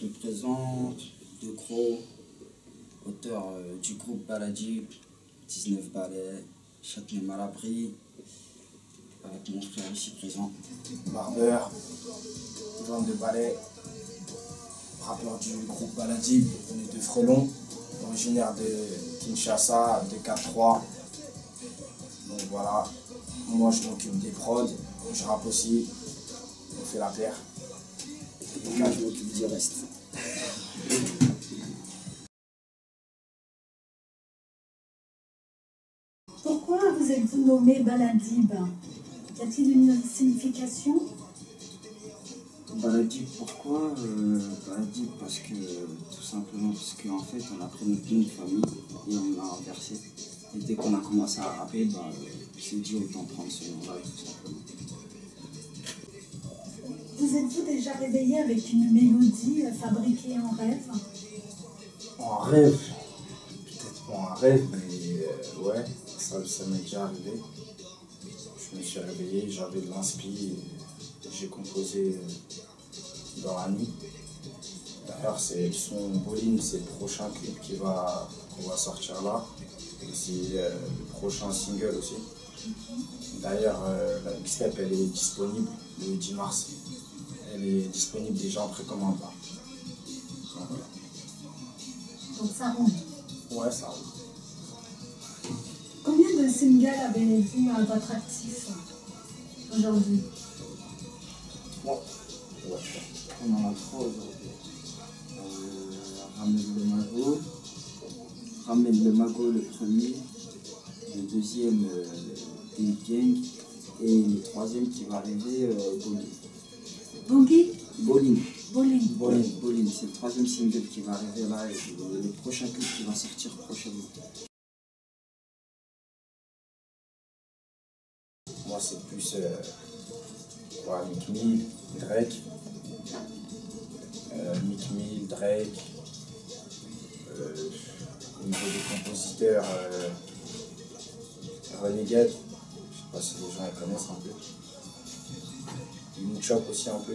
Je me présente, De Cro, auteur du groupe Baladib, 19 ballets, Châtenay-Malabry, avec mon frère ici présent. Barbeur, 22 ballets, rappeur du groupe Baladib, on est de Frelon, originaire de Kinshasa, de 4-3. Donc voilà, moi je m'occupe des prods, je rappe aussi, on fait la paire. Et moi je m'occupe du reste. Pourquoi vous êtes-vous nommé Baladib? Y a-t-il une signification? Baladib, pourquoi Baladib, parce que, tout simplement, parce qu'en fait, on a pris notre nom de famille et on l'a inversé. Et dès qu'on a commencé à rapper, on s'est dit autant prendre ce nom-là, tout simplement. Vous êtes-vous déjà réveillé avec une mélodie fabriquée en rêve? En rêve, peut-être pas en rêve, mais ouais, ça m'est déjà arrivé. Je me suis réveillé, j'avais de l'inspi, j'ai composé dans la nuit. D'ailleurs, c'est le son Boline, c'est le prochain clip qu'on va sortir là. Et c'est le prochain single aussi. D'ailleurs, la mixtape, elle est disponible le 10 mars. Elle est disponible déjà en précommande là. Donc, voilà. Donc ça roule. Ouais, ça roule. Combien de singles avez-vous à votre actif aujourd'hui? Ouais. On en a trois aujourd'hui. Ramène le magot le premier, le deuxième Dave Gang et le troisième qui va arriver Boogie? Boline. Bowling. Boline, c'est le troisième single qui va arriver là et le prochain clip qui va sortir prochainement. Moi, c'est plus Meek Mill, Drake. Meek Mill, Drake. Au niveau des compositeurs, Renegade. Je sais pas si les gens les connaissent un peu. Moonchop aussi un peu.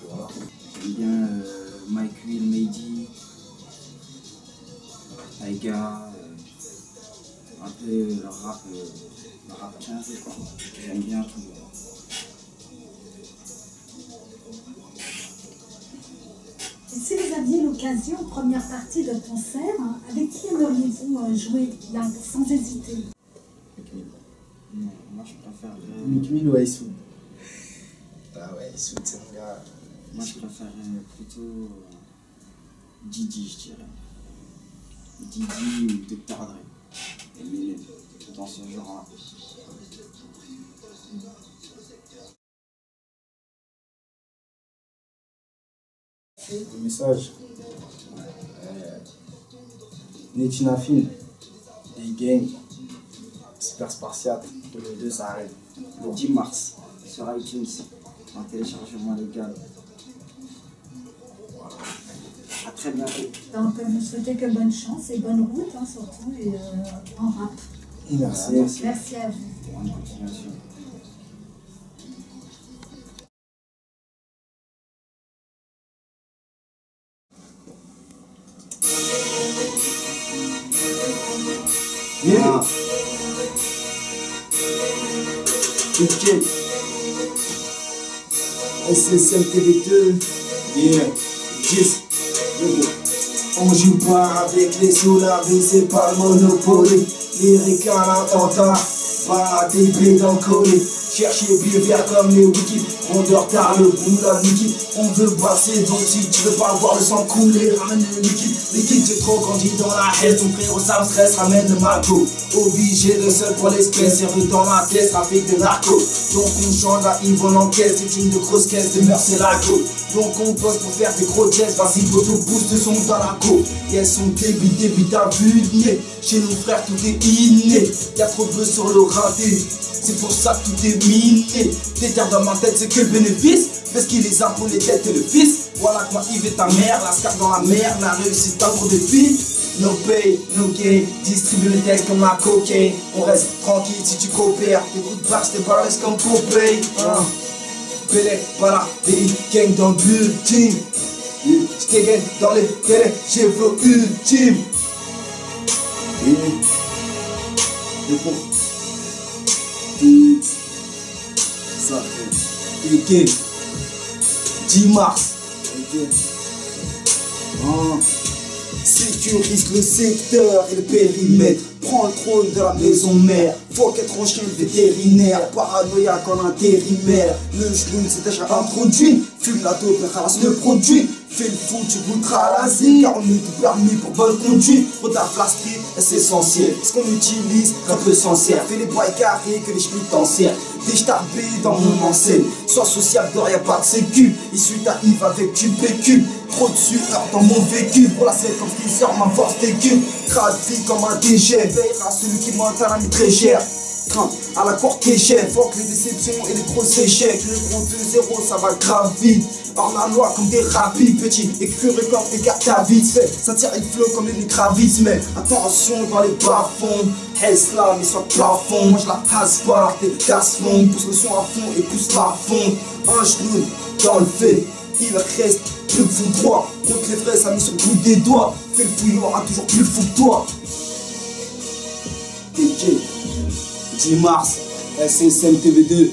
Voilà. J'aime bien Mike Will, Mehdi, Taiga, un peu le rap 15 quoi. J'aime bien tout. Si vous aviez l'occasion, première partie de concert, avec qui aimeriez-vous jouer là, sans hésiter? Meek Mill. Non, moi je préfère Meek Mill ou Icewood? Ah ouais, Icewood c'est mon gars. moi je préfère plutôt Didi, je dirais. Didi ou Dr. Dre. Eminem, dans ce genre-là. Le message. Netina Film, des gangs, Super Spartiate, le 2 ça arrive. Le 10 mars sur iTunes en téléchargement légal. Voilà. À très bientôt. Donc, je souhaite que bonne chance et bonne route, surtout, et en rap. Merci. Merci à vous. Bonne continuation. Yeah. Ok. SSM TV2. Yeah. 10. On joue pas avec les sous, la vie c'est pas le Monopoly. Lyrique à l'attentat, pas des blés dans le colis. Cherchez bien vert comme les wikis, on dort tard le bout la Niki. On veut passer donc si tu veux pas voir le sang couler, ramène le liquide. Liquide j'ai trop grandi dans la haine, ton frérot ça me stresse, ramène le magot. Obligé de seul pour l'espèce, serré dans la tête, trafic de narco. Donc on change la Yvonne en caisse, c'est une de grosses caisses de mœurs c'est la go. Donc on pose pour faire des gros gestes, vas-y boost de son dans la co. Yes on débit t'as vu le nez. Chez nos frères tout est inné, y'a trop de buzz sur le raté. C'est pour ça que tout est miné. Des terres dans ma tête c'est que le bénéfice. Parce qu'il les a pour les têtes et le fils. Voilà que moi Yves est ta mère, la scarpe dans la mer, la réussite un gros défi. No pay, no gain, distribue les textes comme la cocaine. On reste tranquille si tu coopères. Tes coups de barre, tes barres comme Popeye. Pelé, voilà, des gang dans le building. Je dégaine dans les télés, j'ai flow ultime. Et pour tout ça fait week-end 10 mars. Ok. Sécurise le secteur et le périmètre. Prends le trône de la maison mère. Faut qu'être en chien vétérinaire. Paranoïaque en intérimaire. Le genou s'est déjà introduit. Fume la dope et ramasse le produit. Fais le fou, tu goûteras à l'asile. Car on est tout permis pour bonne conduite. Retard plastique, c'est essentiel. Ce qu'on utilise, un peu s'en sert. Fais les bois carrés que les schmitts t'en servent. Déstarbé dans mon enseigne. Sois social d'or, y'a pas de sécu. Issu ta Yves avec du PQ. Trop de sueur dans mon vécu. Pour la scène comme qui sort ma force d'écume. Traduit comme un déchet. Veillera celui qui monte un ami très cher. Crainte à la cour chef. Fuck les déceptions et les gros échecs. Le gros 2-0 ça va grave vite. Par la loi comme des rapides. Petits écureuils comme des cartes à vite fait. Ça tire et flow comme les micravis. Mais attention dans les bas-fonds. Hesla mais soit plafond. Moi je la passe pas. T'es casse-fond. Pousse le son à fond et pousse la fond. Un genou dans le fait. Il reste plus fou droit. Contre les vrais amis sur le bout des doigts. Fais le fou, il aura toujours plus fou que toi. DJ 10 mars, SSM TV2.